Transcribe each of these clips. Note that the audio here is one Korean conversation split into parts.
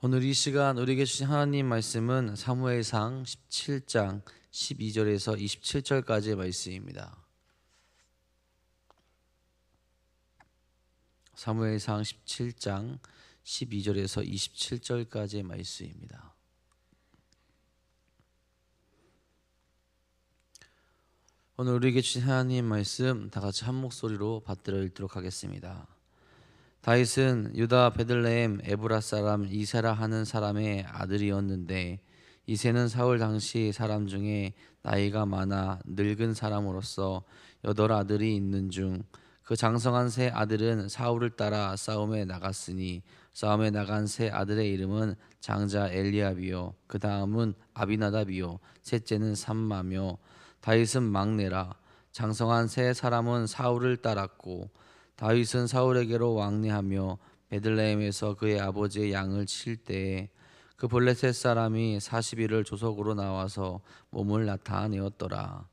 오늘 이 시간 우리에게 주신 하나님 말씀은 사무엘상 17장 12절에서 27절까지의 말씀입니다. 사무엘상 17장 12절에서 27절까지의 말씀입니다. 오늘 우리에게 주신 하나님 말씀 다 같이 한 목소리로 받들어 읽도록 하겠습니다. 다윗은 유다 베들레헴 에브라 사람 이세라 하는 사람의 아들이었는데, 이세는 사울 당시 사람 중에 나이가 많아 늙은 사람으로서 8 아들이 있는 중 그 장성한 세 아들은 사울을 따라 싸움에 나갔으니, 싸움에 나간 세 아들의 이름은 장자 엘리압이요 그 다음은 아비나답이요 셋째는 삼마며, 다윗은 막내라. 장성한 세 사람은 사울을 따랐고, 다윗은 사울에게로 왕래하며 베들레헴에서 그의 아버지의 양을 칠 때에 그 블레셋 사람이 40일을 조석으로 나와서 몸을 나타내었더라.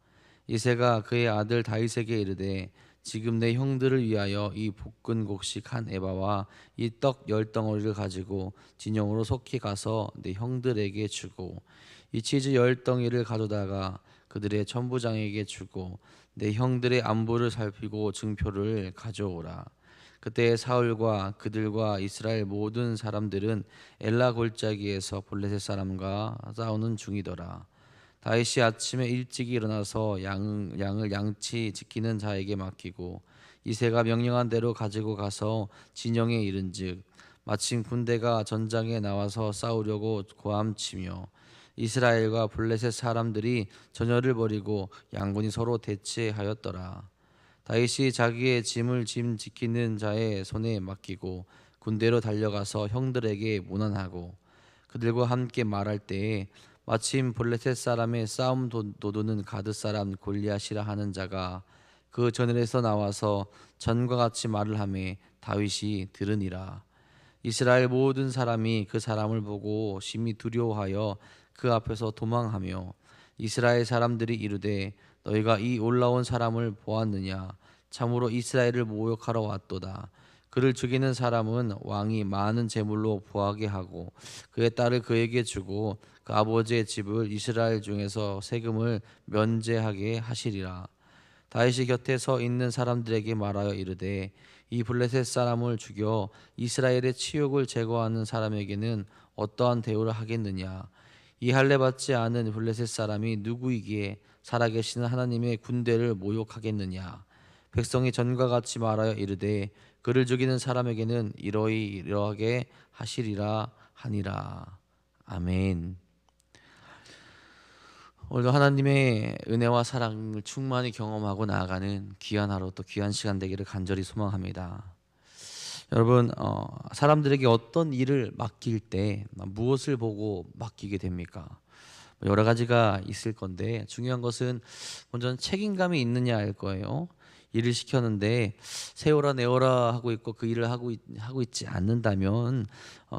이새가 그의 아들 다윗에게 이르되, 지금 내 형들을 위하여 이 볶은 곡식 한 에바와 이 떡 10덩어리를 가지고 진영으로 속히 가서 내 형들에게 주고, 이 치즈 10덩이를 가져다가 그들의 천부장에게 주고, 내 형들의 안부를 살피고 증표를 가져오라. 그때 사울과 그들과 이스라엘 모든 사람들은 엘라 골짜기에서 블레셋 사람과 싸우는 중이더라. 다윗이 아침에 일찍 일어나서 양을 양치 지키는 자에게 맡기고, 이새가 명령한 대로 가지고 가서 진영에 이른즉, 마침 군대가 전장에 나와서 싸우려고 고함치며 이스라엘과 블레셋 사람들이 전열을 벌이고 양군이 서로 대치하였더라. 다윗이 자기의 짐을 짐 지키는 자의 손에 맡기고 군대로 달려가서 형들에게 문안하고, 그들과 함께 말할 때에 마침 블레셋 사람의 싸움 도두는 가드 사람 골리앗이라 하는 자가 그 전열에서 나와서 전과 같이 말을 하매 다윗이 들으니라. 이스라엘 모든 사람이 그 사람을 보고 심히 두려워하여 그 앞에서 도망하며, 이스라엘 사람들이 이르되, 너희가 이 올라온 사람을 보았느냐? 참으로 이스라엘을 모욕하러 왔도다. 그를 죽이는 사람은 왕이 많은 재물로 보하게 하고 그의 딸을 그에게 주고 그 아버지의 집을 이스라엘 중에서 세금을 면제하게 하시리라. 다윗이 곁에 서 있는 사람들에게 말하여 이르되, 이 블레셋 사람을 죽여 이스라엘의 치욕을 제거하는 사람에게는 어떠한 대우를 하겠느냐? 이 할례 받지 않은 블레셋 사람이 누구이기에 살아계시는 하나님의 군대를 모욕하겠느냐? 백성이 전과 같이 말하여 이르되, 그를 죽이는 사람에게는 이러하게 하시리라 하니라. 아멘. 오늘도 하나님의 은혜와 사랑을 충만히 경험하고 나아가는 귀한 하루, 또 귀한 시간 되기를 간절히 소망합니다. 여러분, 사람들에게 어떤 일을 맡길 때 무엇을 보고 맡기게 됩니까? 여러 가지가 있을 건데, 중요한 것은 먼저는 책임감이 있느냐일 거예요. 일을 시켰는데 세워라 내워라 하고 있고 그 일을 하고 있지 않는다면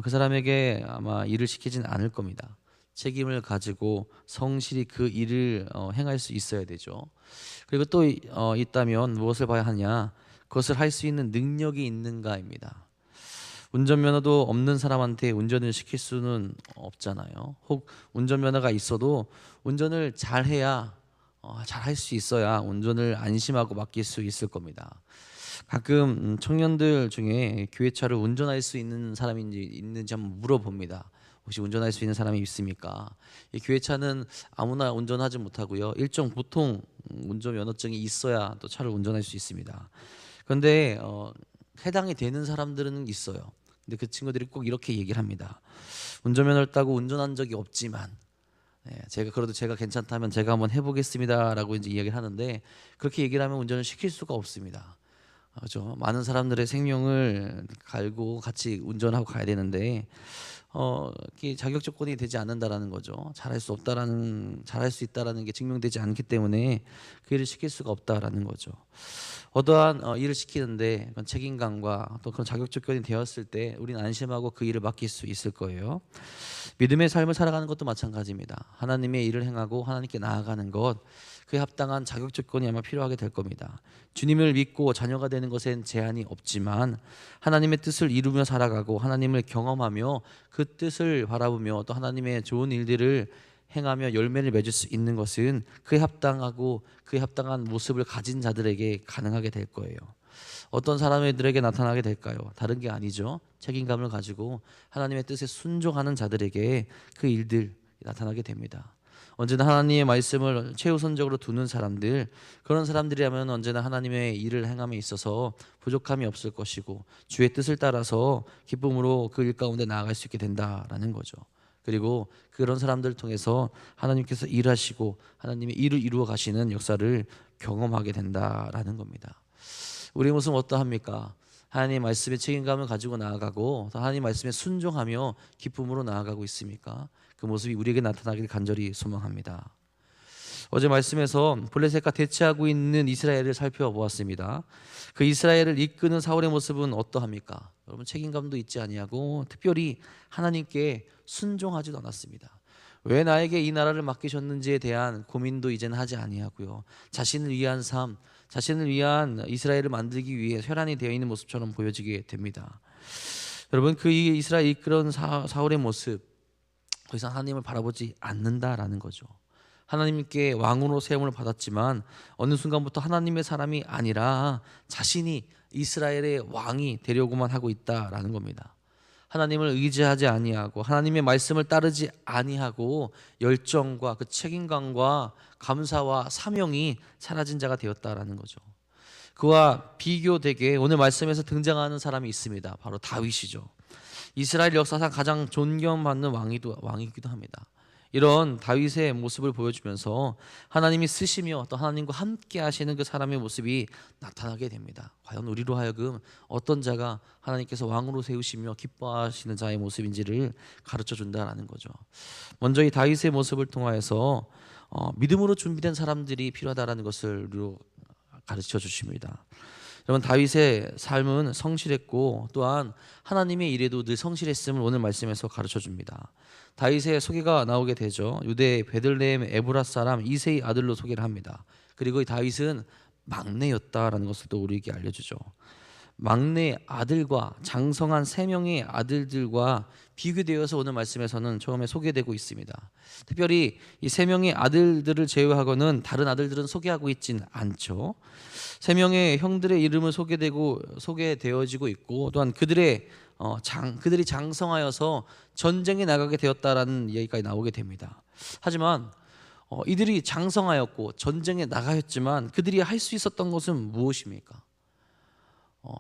그 사람에게 아마 일을 시키진 않을 겁니다. 책임을 가지고 성실히 그 일을 행할 수 있어야 되죠. 그리고 또 있다면 무엇을 봐야 하냐? 그것을 할 수 있는 능력이 있는가입니다. 운전면허도 없는 사람한테 운전을 시킬 수는 없잖아요. 혹 운전면허가 있어도 운전을 잘해야 잘 할 수 있어야 운전을 안심하고 맡길 수 있을 겁니다. 가끔 청년들 중에 교회차를 운전할 수 있는 사람이 있는지 한번 물어봅니다. 혹시 운전할 수 있는 사람이 있습니까? 이 교회차는 아무나 운전하지 못하고요. 일정 보통 운전면허증이 있어야 또 차를 운전할 수 있습니다. 그런데 해당이 되는 사람들은 있어요. 근데 그 친구들이 꼭 이렇게 얘기를 합니다. 운전면허를 따고 운전한 적이 없지만, 제가 괜찮다면 제가 한번 해보겠습니다라고 이제 이야기를 하는데, 그렇게 얘기를 하면 운전을 시킬 수가 없습니다. 그렇죠? 많은 사람들의 생명을 갈고 같이 운전하고 가야 되는데 이게 자격 조건이 되지 않는다라는 거죠. 잘할 수 있다라는 게 증명되지 않기 때문에 그 일을 시킬 수가 없다라는 거죠. 어떠한 일을 시키는데 그런 책임감과 또 그런 자격 조건이 되었을 때 우리는 안심하고 그 일을 맡길 수 있을 거예요. 믿음의 삶을 살아가는 것도 마찬가지입니다. 하나님의 일을 행하고 하나님께 나아가는 것, 그에 합당한 자격 조건이 아마 필요하게 될 겁니다. 주님을 믿고 자녀가 되는 것엔 제한이 없지만 하나님의 뜻을 이루며 살아가고 하나님을 경험하며 그 뜻을 바라보며 또 하나님의 좋은 일들을 행하며 열매를 맺을 수 있는 것은 그에 합당하고 그에 합당한 모습을 가진 자들에게 가능하게 될 거예요. 어떤 사람들에게 나타나게 될까요? 다른 게 아니죠. 책임감을 가지고 하나님의 뜻에 순종하는 자들에게 그 일들 나타나게 됩니다. 언제나 하나님의 말씀을 최우선적으로 두는 사람들, 그런 사람들이라면 언제나 하나님의 일을 행함에 있어서 부족함이 없을 것이고 주의 뜻을 따라서 기쁨으로 그 일 가운데 나아갈 수 있게 된다라는 거죠. 그리고 그런 사람들을 통해서 하나님께서 일하시고 하나님의 일을 이루어 가시는 역사를 경험하게 된다라는 겁니다. 우리의 모습은 어떠합니까? 하나님의 말씀에 책임감을 가지고 나아가고 하나님의 말씀에 순종하며 기쁨으로 나아가고 있습니까? 그 모습이 우리에게 나타나길 간절히 소망합니다. 어제 말씀에서 블레셋과 대치하고 있는 이스라엘을 살펴보았습니다. 그 이스라엘을 이끄는 사울의 모습은 어떠합니까? 여러분, 책임감도 있지 아니하고 특별히 하나님께 순종하지도 않았습니다. 왜 나에게 이 나라를 맡기셨는지에 대한 고민도 이제는 하지 아니하고요. 자신을 위한 삶, 자신을 위한 이스라엘을 만들기 위해 혈안이 되어 있는 모습처럼 보여지게 됩니다. 여러분, 그 이스라엘 이끄는 사울의 모습, 더 이상 하나님을 바라보지 않는다라는 거죠. 하나님께 왕으로 세움을 받았지만 어느 순간부터 하나님의 사람이 아니라 자신이 이스라엘의 왕이 되려고만 하고 있다라는 겁니다. 하나님을 의지하지 아니하고 하나님의 말씀을 따르지 아니하고 열정과 그 책임감과 감사와 사명이 사라진 자가 되었다라는 거죠. 그와 비교되게 오늘 말씀에서 등장하는 사람이 있습니다. 바로 다윗이죠. 이스라엘 역사상 가장 존경받는 왕이기도 합니다. 이런 다윗의 모습을 보여주면서 하나님이 쓰시며 또 하나님과 함께 하시는 그 사람의 모습이 나타나게 됩니다. 과연 우리로 하여금 어떤 자가 하나님께서 왕으로 세우시며 기뻐하시는 자의 모습인지를 가르쳐 준다라는 거죠. 먼저 이 다윗의 모습을 통하여서 믿음으로 준비된 사람들이 필요하다라는 것을 우리로 가르쳐 주십니다. 여러분, 다윗의 삶은 성실했고 또한 하나님의 일에도 늘 성실했음을 오늘 말씀에서 가르쳐 줍니다. 다윗의 소개가 나오게 되죠. 유대 베들레헴 에브라 사람 이새의 아들로 소개를 합니다. 그리고 이 다윗은 막내였다라는 것을 또 우리에게 알려주죠. 막내 아들과 장성한 세 명의 아들들과 비교되어서 오늘 말씀에서는 처음에 소개되고 있습니다. 특별히 이 세 명의 아들들을 제외하고는 다른 아들들은 소개하고 있진 않죠. 세 명의 형들의 이름을 소개되어지고 있고 또한 그들이 장성하여서 전쟁에 나가게 되었다라는 얘기가 나오게 됩니다. 하지만 이들이 장성하였고 전쟁에 나가였지만 그들이 할 수 있었던 것은 무엇입니까?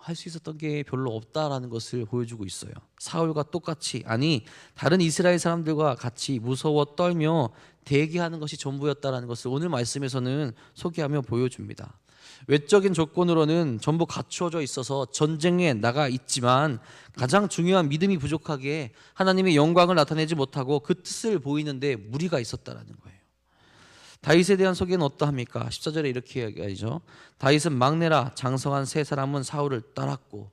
할 수 있었던 게 별로 없다라는 것을 보여주고 있어요. 사울과 똑같이, 아니 다른 이스라엘 사람들과 같이 무서워 떨며 대기하는 것이 전부였다라는 것을 오늘 말씀에서는 소개하며 보여줍니다. 외적인 조건으로는 전부 갖추어져 있어서 전쟁에 나가 있지만 가장 중요한 믿음이 부족하게 하나님의 영광을 나타내지 못하고 그 뜻을 보이는데 무리가 있었다라는 거예요. 다윗에 대한 소개는 어떠합니까? 14절에 이렇게 이야기하죠. 다윗은 막내라 장성한 세 사람은 사울을 따랐고,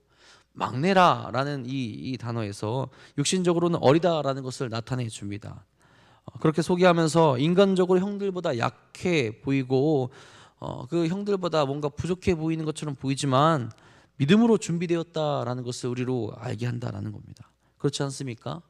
막내라라는 이 단어에서 육신적으로는 어리다라는 것을 나타내 줍니다. 그렇게 소개하면서 인간적으로 형들보다 약해 보이고 그 형들보다 뭔가 부족해 보이는 것처럼 보이지만 믿음으로 준비되었다라는 것을 우리로 알게 한다라는 겁니다. 그렇지 않습니까?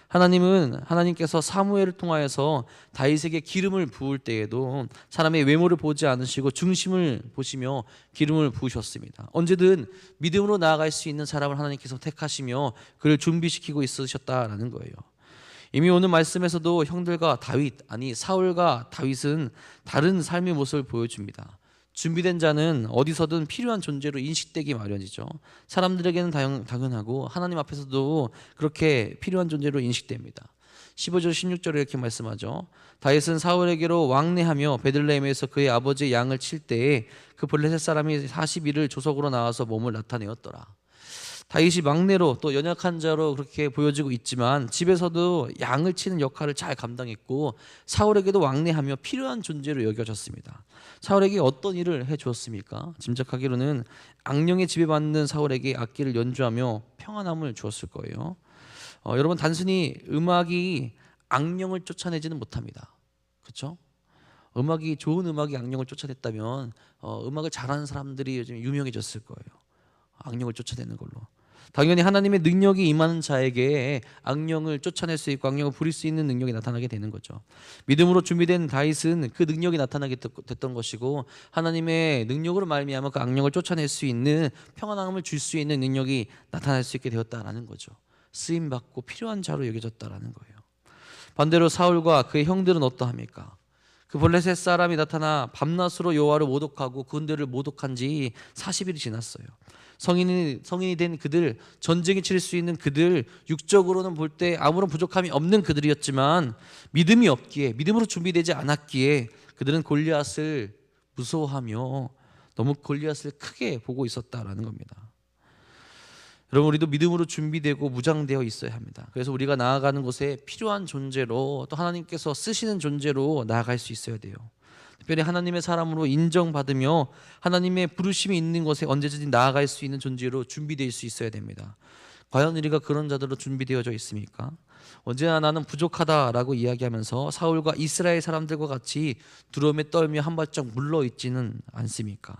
하나님께서 사무엘을 통하여서 다윗에게 기름을 부을 때에도 사람의 외모를 보지 않으시고 중심을 보시며 기름을 부으셨습니다. 언제든 믿음으로 나아갈 수 있는 사람을 하나님께서 택하시며 그를 준비시키고 있으셨다라는 거예요. 이미 오늘 말씀에서도 형들과 사울과 다윗은 다른 삶의 모습을 보여줍니다. 준비된 자는 어디서든 필요한 존재로 인식되기 마련이죠. 사람들에게는 당연하고 하나님 앞에서도 그렇게 필요한 존재로 인식됩니다. 15절 16절에 이렇게 말씀하죠. 다윗은 사울에게로 왕래하며 베들레헴에서 그의 아버지의 양을 칠 때에 그 블레셋 사람이 40일을 조석으로 나와서 몸을 나타내었더라. 다윗이 막내로 또 연약한 자로 그렇게 보여지고 있지만 집에서도 양을 치는 역할을 잘 감당했고 사울에게도 왕래하며 필요한 존재로 여겨졌습니다. 사울에게 어떤 일을 해주었습니까? 짐작하기로는 악령에 지배받는 사울에게 악기를 연주하며 평안함을 주었을 거예요. 여러분, 단순히 음악이 악령을 쫓아내지는 못합니다. 그렇죠? 음악이 좋은 음악이 악령을 쫓아냈다면 음악을 잘하는 사람들이 요즘 유명해졌을 거예요. 악령을 쫓아내는 걸로. 당연히 하나님의 능력이 임하는 자에게 악령을 쫓아낼 수 있고 악령을 부릴 수 있는 능력이 나타나게 되는 거죠. 믿음으로 준비된 다윗은 그 능력이 나타나게 됐던 것이고 하나님의 능력으로 말미암아 그 악령을 쫓아낼 수 있는 평안함을 줄 수 있는 능력이 나타날 수 있게 되었다라는 거죠. 쓰임 받고 필요한 자로 여겨졌다라는 거예요. 반대로 사울과 그의 형들은 어떠합니까? 그 블레셋 사람이 나타나 밤낮으로 여호와를 모독하고 그들을 모독한 지 40일이 지났어요. 성인이 된 그들, 전쟁에 치를 수 있는 그들, 육적으로는 볼 때 아무런 부족함이 없는 그들이었지만 믿음이 없기에, 믿음으로 준비되지 않았기에 그들은 골리앗을 무서워하며 너무 골리앗을 크게 보고 있었다라는 겁니다. 여러분, 우리도 믿음으로 준비되고 무장되어 있어야 합니다. 그래서 우리가 나아가는 곳에 필요한 존재로, 또 하나님께서 쓰시는 존재로 나아갈 수 있어야 돼요. 특별히 하나님의 사람으로 인정받으며 하나님의 부르심이 있는 곳에 언제든지 나아갈 수 있는 존재로 준비될 수 있어야 됩니다. 과연 우리가 그런 자들로 준비되어져 있습니까? 언제나 나는 부족하다라고 이야기하면서 사울과 이스라엘 사람들과 같이 두려움에 떨며 한 발짝 물러 있지는 않습니까?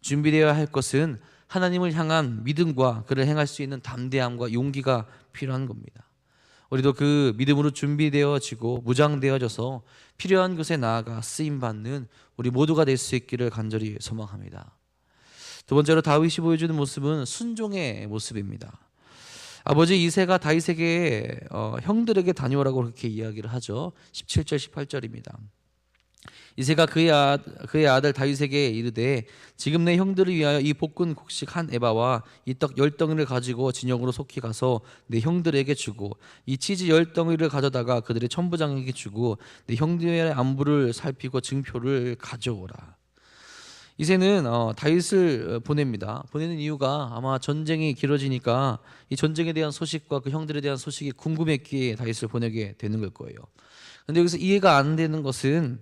준비되어야 할 것은 하나님을 향한 믿음과 그를 행할 수 있는 담대함과 용기가 필요한 겁니다. 우리도 그 믿음으로 준비되어지고 무장되어져서 필요한 곳에 나아가 쓰임받는 우리 모두가 될 수 있기를 간절히 소망합니다. 두 번째로 다윗이 보여주는 모습은 순종의 모습입니다. 아버지 이새가 다윗에게 형들에게 다녀오라고 그렇게 이야기를 하죠. 17절 18절입니다. 이새가 그의 아들 다윗에게 이르되 지금 내 형들을 위하여 이 볶은 곡식 한 에바와 이 떡 10덩이를 가지고 진영으로 속히 가서 내 형들에게 주고 이 치즈 10덩이를 가져다가 그들의 천부장에게 주고 내 형들의 안부를 살피고 증표를 가져오라. 이새는 다윗을 보냅니다. 보내는 이유가 아마 전쟁이 길어지니까 이 전쟁에 대한 소식과 그 형들에 대한 소식이 궁금했기에 다윗을 보내게 되는 걸 거예요. 그런데 여기서 이해가 안 되는 것은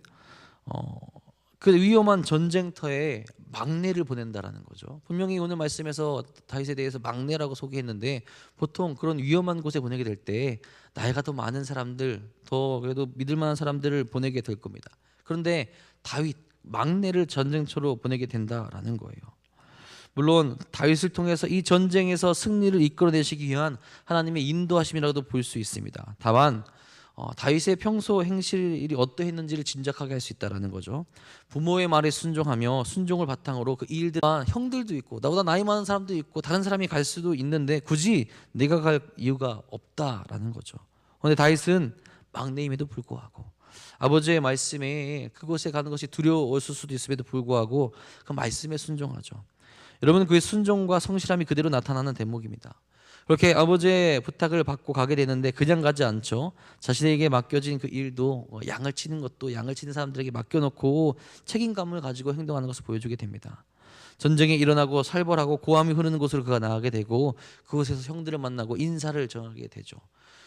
그 위험한 전쟁터에 막내를 보낸다라는 거죠. 분명히 오늘 말씀에서 다윗에 대해서 막내라고 소개했는데 보통 그런 위험한 곳에 보내게 될 때 나이가 더 많은 사람들, 더 그래도 믿을 만한 사람들을 보내게 될 겁니다. 그런데 다윗 막내를 전쟁터로 보내게 된다라는 거예요. 물론 다윗을 통해서 이 전쟁에서 승리를 이끌어내시기 위한 하나님의 인도하심이라고도 볼 수 있습니다. 다만 다윗의 평소 행실이 어떠했는지를 짐작하게 할 수 있다라는 거죠. 부모의 말에 순종하며 순종을 바탕으로 그 일들, 형들도 있고 나보다 나이 많은 사람도 있고 다른 사람이 갈 수도 있는데 굳이 내가 갈 이유가 없다라는 거죠. 그런데 다윗은 막내임에도 불구하고 아버지의 말씀에 그곳에 가는 것이 두려웠을 수도 있음에도 불구하고 그 말씀에 순종하죠. 여러분, 그의 순종과 성실함이 그대로 나타나는 대목입니다. 그렇게 아버지의 부탁을 받고 가게 되는데 그냥 가지 않죠. 자신에게 맡겨진 그 일도 양을 치는 것도 양을 치는 사람들에게 맡겨놓고 책임감을 가지고 행동하는 것을 보여주게 됩니다. 전쟁이 일어나고 살벌하고 고함이 흐르는 곳으로 그가 나가게 되고 그곳에서 형들을 만나고 인사를 정하게 되죠.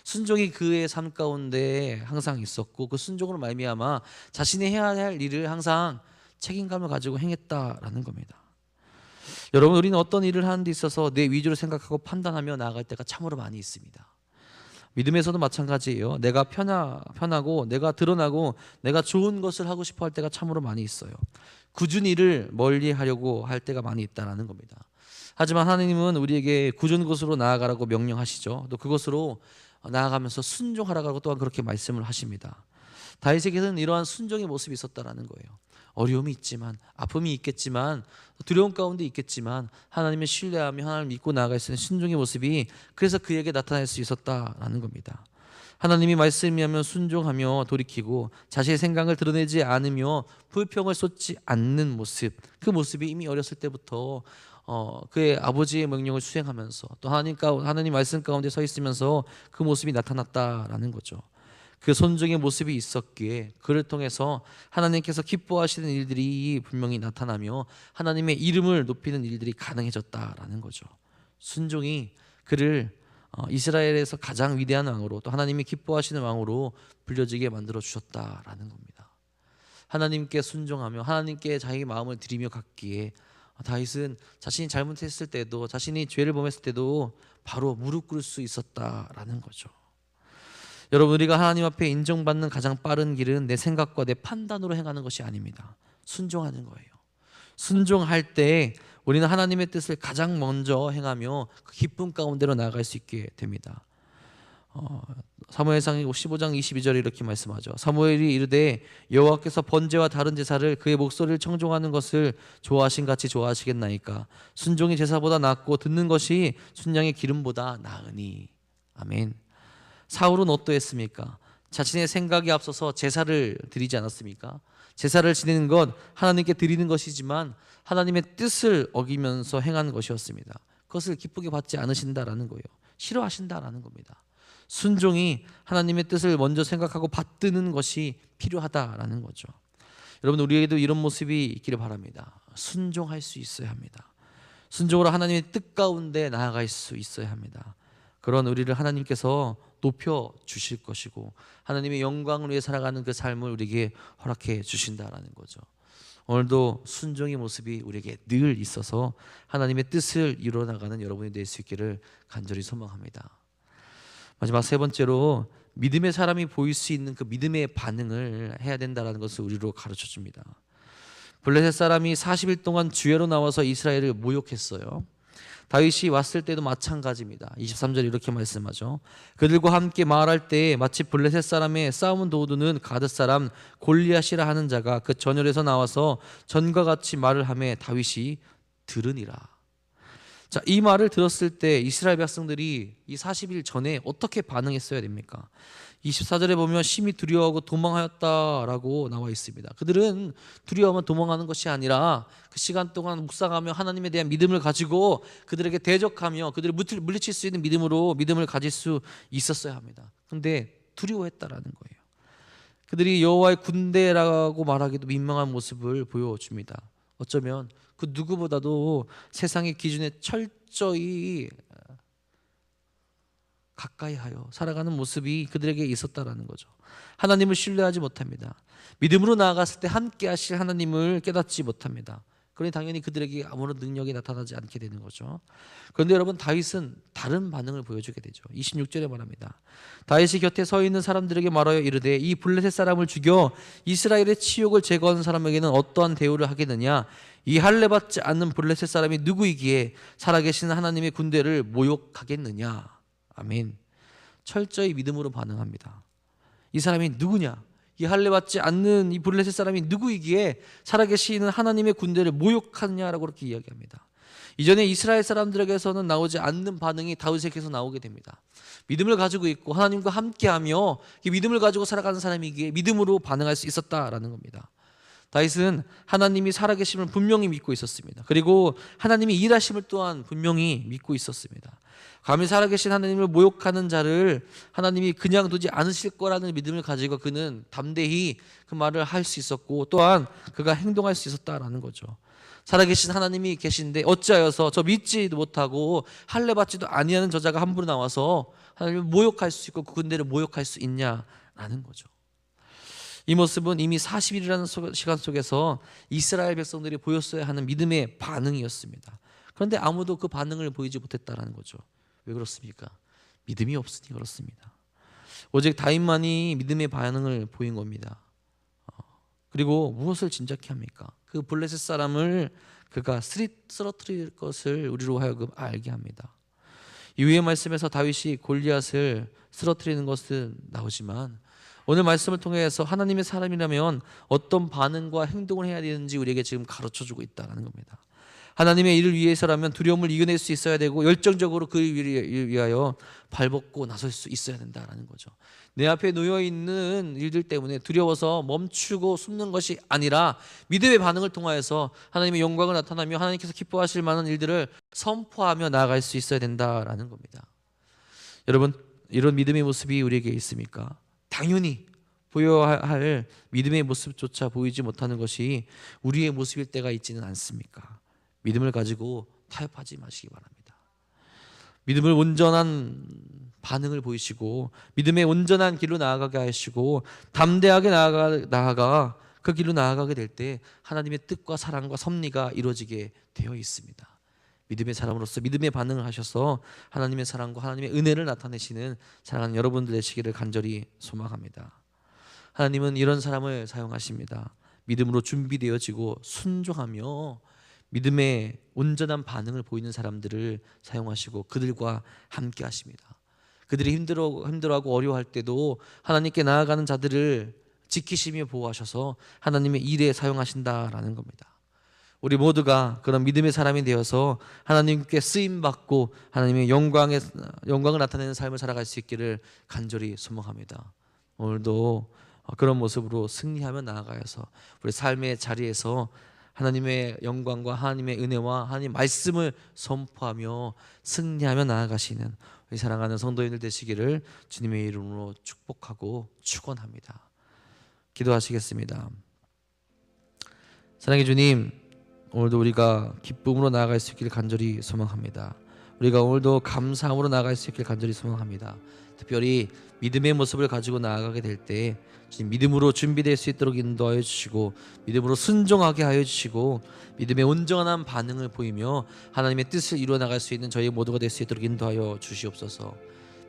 순종이 그의 삶 가운데 항상 있었고 그 순종으로 말미암아 자신이 해야 할 일을 항상 책임감을 가지고 행했다라는 겁니다. 여러분, 우리는 어떤 일을 하는 데 있어서 내 위주로 생각하고 판단하며 나아갈 때가 참으로 많이 있습니다. 믿음에서도 마찬가지예요. 내가 편하고 내가 드러나고 내가 좋은 것을 하고 싶어 할 때가 참으로 많이 있어요. 굳은 일을 멀리 하려고 할 때가 많이 있다는 겁니다. 하지만 하나님은 우리에게 굳은 곳으로 나아가라고 명령하시죠. 또 그곳으로 나아가면서 순종하라고 또한 그렇게 말씀을 하십니다. 다윗에게는 이러한 순종의 모습이 있었다는 거예요. 어려움이 있지만 아픔이 있겠지만 두려움 가운데 있겠지만 하나님을 신뢰하며 하나님을 믿고 나아갈 수 있는 순종의 모습이 그래서 그에게 나타날 수 있었다라는 겁니다. 하나님이 말씀하면 순종하며 돌이키고 자신의 생각을 드러내지 않으며 불평을 쏟지 않는 모습, 그 모습이 이미 어렸을 때부터 그의 아버지의 명령을 수행하면서 또 하나님 말씀 가운데 서 있으면서 그 모습이 나타났다라는 거죠. 그 순종의 모습이 있었기에 그를 통해서 하나님께서 기뻐하시는 일들이 분명히 나타나며 하나님의 이름을 높이는 일들이 가능해졌다라는 거죠. 순종이 그를 이스라엘에서 가장 위대한 왕으로 또 하나님이 기뻐하시는 왕으로 불려지게 만들어 주셨다라는 겁니다. 하나님께 순종하며 하나님께 자기 마음을 드리며 갔기에 다윗은 자신이 잘못했을 때도 자신이 죄를 범했을 때도 바로 무릎 꿇을 수 있었다라는 거죠. 여러분, 우리가 하나님 앞에 인정받는 가장 빠른 길은 내 생각과 내 판단으로 행하는 것이 아닙니다. 순종하는 거예요. 순종할 때 우리는 하나님의 뜻을 가장 먼저 행하며 그 기쁨 가운데로 나아갈 수 있게 됩니다. 사무엘상 15장 22절에 이렇게 말씀하죠. 사무엘이 이르되 여호와께서 번제와 다른 제사를 그의 목소리를 청종하는 것을 좋아하신 같이 좋아하시겠나이까. 순종이 제사보다 낫고 듣는 것이 순양의 기름보다 나으니. 아멘. 사울은 어떠했습니까? 자신의 생각이 앞서서 제사를 드리지 않았습니까? 제사를 지내는 것, 하나님께 드리는 것이지만 하나님의 뜻을 어기면서 행한 것이었습니다. 그것을 기쁘게 받지 않으신다라는 거예요. 싫어하신다라는 겁니다. 순종이 하나님의 뜻을 먼저 생각하고 받드는 것이 필요하다라는 거죠. 여러분, 우리에게도 이런 모습이 있기를 바랍니다. 순종할 수 있어야 합니다. 순종으로 하나님의 뜻 가운데 나아갈 수 있어야 합니다. 그런 우리를 하나님께서 높여 주실 것이고 하나님의 영광을 위해 살아가는 그 삶을 우리에게 허락해 주신다라는 거죠. 오늘도 순종의 모습이 우리에게 늘 있어서 하나님의 뜻을 이루어나가는 여러분이 될 수 있기를 간절히 소망합니다. 마지막 세 번째로 믿음의 사람이 보일 수 있는 그 믿음의 반응을 해야 된다는 것을 우리로 가르쳐 줍니다. 블레셋 사람이 40일 동안 주야로 나와서 이스라엘을 모욕했어요. 다윗이 왔을 때도 마찬가지입니다. 23절 이렇게 말씀하죠. 그들과 함께 말할 때 마치 블레셋 사람의 싸움은 도우는 가드 사람 골리앗이라 하는 자가 그 전열에서 나와서 전과 같이 말을 하며 다윗이 들으니라. 자, 이 말을 들었을 때 이스라엘 백성들이 이 40일 전에 어떻게 반응했어야 됩니까? 24절에 보면 심히 두려워하고 도망하였다라고 나와 있습니다. 그들은 두려워하면 도망하는 것이 아니라 그 시간 동안 묵상하며 하나님에 대한 믿음을 가지고 그들에게 대적하며 그들을 물리칠 수 있는 믿음을 가질 수 있었어야 합니다. 그런데 두려워했다라는 거예요. 그들이 여호와의 군대라고 말하기도 민망한 모습을 보여줍니다. 어쩌면 그 누구보다도 세상의 기준에 철저히 가까이하여 살아가는 모습이 그들에게 있었다라는 거죠. 하나님을 신뢰하지 못합니다. 믿음으로 나아갔을 때 함께 하실 하나님을 깨닫지 못합니다. 그러니 당연히 그들에게 아무런 능력이 나타나지 않게 되는 거죠. 그런데 여러분, 다윗은 다른 반응을 보여주게 되죠. 26절에 말합니다. 다윗이 곁에 서 있는 사람들에게 말하여 이르되 이 블레셋 사람을 죽여 이스라엘의 치욕을 제거하는 사람에게는 어떠한 대우를 하겠느냐. 이 할례 받지 않는 블레셋 사람이 누구이기에 살아계신 하나님의 군대를 모욕하겠느냐. 아멘. 철저히 믿음으로 반응합니다. 이 사람이 누구냐? 이 할례 받지 않는 이 블레셋 사람이 누구이기에 살아계시는 하나님의 군대를 모욕하느냐라고 그렇게 이야기합니다. 이전에 이스라엘 사람들에게서는 나오지 않는 반응이 다윗에게서 나오게 됩니다. 믿음을 가지고 있고 하나님과 함께하며 이 믿음을 가지고 살아가는 사람이기에 믿음으로 반응할 수 있었다라는 겁니다. 다윗은 하나님이 살아계심을 분명히 믿고 있었습니다. 그리고 하나님이 일하심을 또한 분명히 믿고 있었습니다. 감히 살아계신 하나님을 모욕하는 자를 하나님이 그냥 두지 않으실 거라는 믿음을 가지고 그는 담대히 그 말을 할 수 있었고 또한 그가 행동할 수 있었다라는 거죠. 살아계신 하나님이 계신데 어찌하여서 저 믿지도 못하고 할례 받지도 아니하는 저자가 함부로 나와서 하나님을 모욕할 수 있고 그 군대를 모욕할 수 있냐라는 거죠. 이 모습은 이미 40일이라는 시간 속에서 이스라엘 백성들이 보였어야 하는 믿음의 반응이었습니다. 그런데 아무도 그 반응을 보이지 못했다는 거죠. 왜 그렇습니까? 믿음이 없으니 그렇습니다. 오직 다윗만이 믿음의 반응을 보인 겁니다. 그리고 무엇을 짐작케 합니까? 그 블레셋 사람을 그가 쓰러뜨릴 것을 우리로 하여금 알게 합니다. 이후의 말씀에서 다윗이 골리앗을 쓰러뜨리는 것은 나오지만 오늘 말씀을 통해서 하나님의 사람이라면 어떤 반응과 행동을 해야 되는지 우리에게 지금 가르쳐주고 있다는 겁니다. 하나님의 일을 위해서라면 두려움을 이겨낼 수 있어야 되고 열정적으로 그 일을 위하여 발벗고 나설 수 있어야 된다는 거죠. 내 앞에 놓여있는 일들 때문에 두려워서 멈추고 숨는 것이 아니라 믿음의 반응을 통하여서 하나님의 영광을 나타나며 하나님께서 기뻐하실 만한 일들을 선포하며 나아갈 수 있어야 된다는 겁니다. 여러분, 이런 믿음의 모습이 우리에게 있습니까? 당연히 보여야 할 믿음의 모습조차 보이지 못하는 것이 우리의 모습일 때가 있지는 않습니까? 믿음을 가지고 타협하지 마시기 바랍니다. 믿음을 온전한 반응을 보이시고 믿음의 온전한 길로 나아가게 하시고 담대하게 나아가 그 길로 나아가게 될 때 하나님의 뜻과 사랑과 섭리가 이루어지게 되어 있습니다. 믿음의 사람으로서 믿음의 반응을 하셔서 하나님의 사랑과 하나님의 은혜를 나타내시는 사랑하는 여러분들 되시기를 간절히 소망합니다. 하나님은 이런 사람을 사용하십니다. 믿음으로 준비되어지고 순종하며 믿음의 온전한 반응을 보이는 사람들을 사용하시고 그들과 함께 하십니다. 그들이 힘들어하고 어려워할 때도 하나님께 나아가는 자들을 지키시며 보호하셔서 하나님의 일에 사용하신다라는 겁니다. 우리 모두가 그런 믿음의 사람이 되어서 하나님께 쓰임받고 하나님의 영광을 나타내는 삶을 살아갈 수 있기를 간절히 소망합니다. 오늘도 그런 모습으로 승리하며 나아가서 우리 삶의 자리에서 하나님의 영광과 하나님의 은혜와 하나님의 말씀을 선포하며 승리하며 나아가시는 우리 사랑하는 성도님들 되시기를 주님의 이름으로 축복하고 축원합니다. 기도하시겠습니다. 사랑의 주님, 오늘도 우리가 기쁨으로 나아갈 수 있기를 간절히 소망합니다. 우리가 오늘도 감사함으로 나아갈 수 있기를 간절히 소망합니다. 특별히 믿음의 모습을 가지고 나아가게 될 때 믿음으로 준비될 수 있도록 인도하여 주시고 믿음으로 순종하게 하여 주시고 믿음의 온전한 반응을 보이며 하나님의 뜻을 이루어 나갈 수 있는 저희 모두가 될 수 있도록 인도하여 주시옵소서.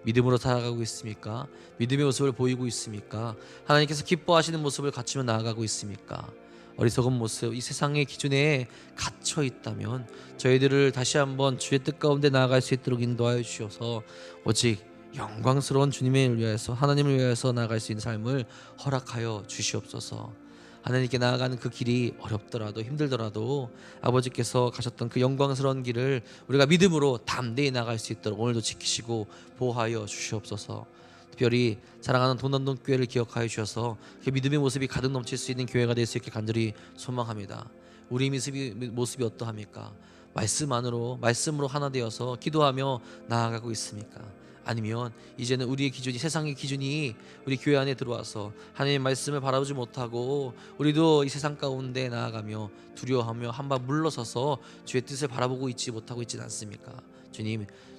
믿음으로 살아가고 있습니까? 믿음의 모습을 보이고 있습니까? 하나님께서 기뻐하시는 모습을 갖추며 나아가고 있습니까? 어리석은 모습, 이 세상의 기준에 갇혀 있다면 저희들을 다시 한번 주의 뜻 가운데 나아갈 수 있도록 인도하여 주셔서 오직 영광스러운 주님을 위하여서 하나님을 위하여서 나아갈 수 있는 삶을 허락하여 주시옵소서. 하나님께 나아가는 그 길이 어렵더라도 힘들더라도 아버지께서 가셨던 그 영광스러운 길을 우리가 믿음으로 담대히 나아갈 수 있도록 오늘도 지키시고 보호하여 주시옵소서. 특별히 사랑하는 돈남동 교회를 기억하여 주셔서 그 믿음의 모습이 가득 넘칠 수 있는 교회가 될 수 있게 간절히 소망합니다. 우리 모습이 어떠합니까? 말씀으로 하나 되어서 기도하며 나아가고 있습니까? 아니면 이제는 우리의 기준이 세상의 기준이 우리 교회 안에 들어와서 하나님의 말씀을 바라보지 못하고 우리도 이 세상 가운데 나아가며 두려워하며 한번 물러서서 주의 뜻을 바라보고 있지 못하고 있지는 않습니까?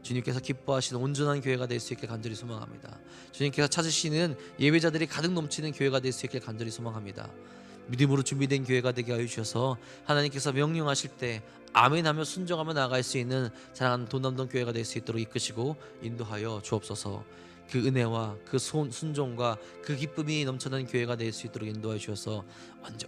주님께서 기뻐하시는 온전한 교회가 될 수 있게 간절히 소망합니다. 주님께서 찾으시는 예배자들이 가득 넘치는 교회가 될 수 있게 간절히 소망합니다. 믿음으로 준비된 교회가 되게 하여 주셔서 하나님께서 명령하실 때 아멘하며 순종하며 나아갈 수 있는 사랑하는 돈남동 교회가 될 수 있도록 이끄시고 인도하여 주옵소서. 그 은혜와 그 순종과 그 기쁨이 넘쳐나는 교회가 될 수 있도록 인도하여 주셔서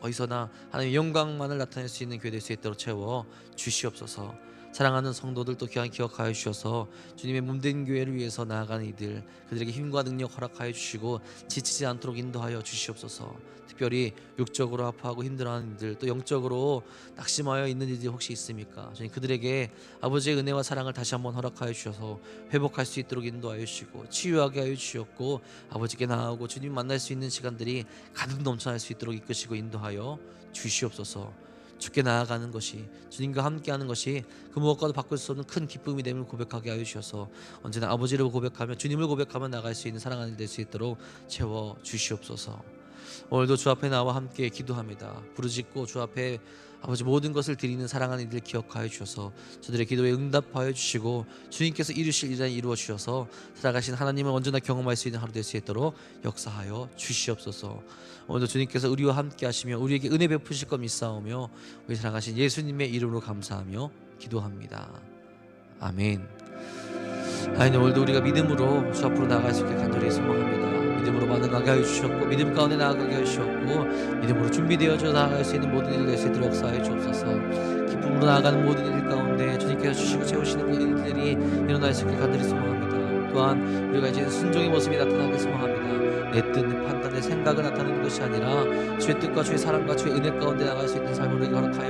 어디서나 하나님의 영광만을 나타낼 수 있는 교회 될 수 있도록 채워 주시옵소서. 사랑하는 성도들도 귀한 기억하여 주셔서 주님의 몸된 교회를 위해서 나아가는 이들 그들에게 힘과 능력 허락하여 주시고 지치지 않도록 인도하여 주시옵소서. 특별히 육적으로 아파하고 힘들어하는 이들 또 영적으로 낙심하여 있는 이들이 혹시 있습니까? 주님 그들에게 아버지의 은혜와 사랑을 다시 한번 허락하여 주셔서 회복할 수 있도록 인도하여 주시고 치유하게 하여 주셨고 아버지께 나아오고 주님 만날 수 있는 시간들이 가득 넘쳐날 수 있도록 이끄시고 인도하여 주시옵소서. 주께 나아가는 것이 주님과 함께하는 것이 그 무엇과도 바꿀 수 없는 큰 기쁨이 됨을 고백하게 하여 주셔서 언제나 아버지를 고백하며 주님을 고백하며 나갈 수 있는 사랑하는 일 될 수 있도록 채워 주시옵소서. 오늘도 주 앞에 나와 함께 기도합니다. 부르짖고 주 앞에 아버지 모든 것을 드리는 사랑하는 이들 기억하여 주셔서 저들의 기도에 응답하여 주시고 주님께서 이루실 일을 이루어 주셔서 살아가신 하나님을 언제나 경험할 수 있는 하루 될 수 있도록 역사하여 주시옵소서. 오늘도 주님께서 우리와 함께 하시며 우리에게 은혜 베푸실 것 믿사오며 우리 살아가신 예수님의 이름으로 감사하며 기도합니다. 아멘. 하나님 오늘도 우리가 믿음으로 주 앞으로 나아갈 수 있게 간절히 소망합니다. 믿음으로 반응하게 하여 주셨고 믿음 가운데 나아가게 하여 주셨고 믿음으로 준비되어져 나아갈 수 있는 모든 일을 낼 수 있도록 역사하여 주옵소서. 기쁨으로 나아가는 모든 일 가운데 주님께서 주시고 채우시는 그 일들이 일어날 수 있게 간절히 소망합니다. 또한 우리가 이제 순종의 모습이 나타나게 소망합니다. 내 뜻, 내 판단, 내 생각을 나타내는 것이 아니라 주의 뜻과 주의 사랑과 주의 은혜 가운데 나갈 수 있는 삶을 우리가 허락하여